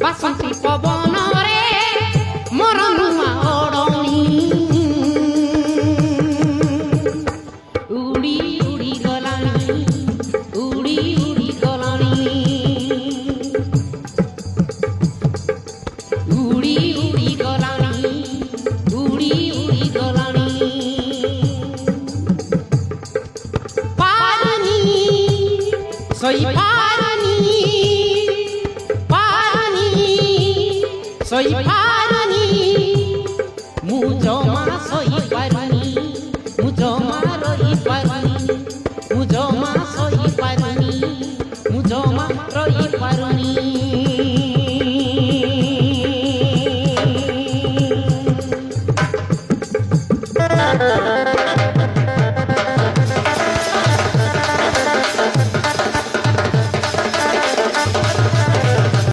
ବାସନ୍ତୀ ପବନରେ ମୋର ନୂଆ ଓଢ଼ଣୀ ଉଡ଼ି ଉଡ଼ି ଗଲାଣି ଉଡ଼ି ଉଡ଼ି ଗଲାଣି ଉଡ଼ି ଉଡ଼ି ଗଲାଣି ଉଡ଼ି ଉଡ଼ି ଗଲାଣି ପାରୁନି ଶୋଇ ପାରୁନି ପାରୁନି ଶୋଇ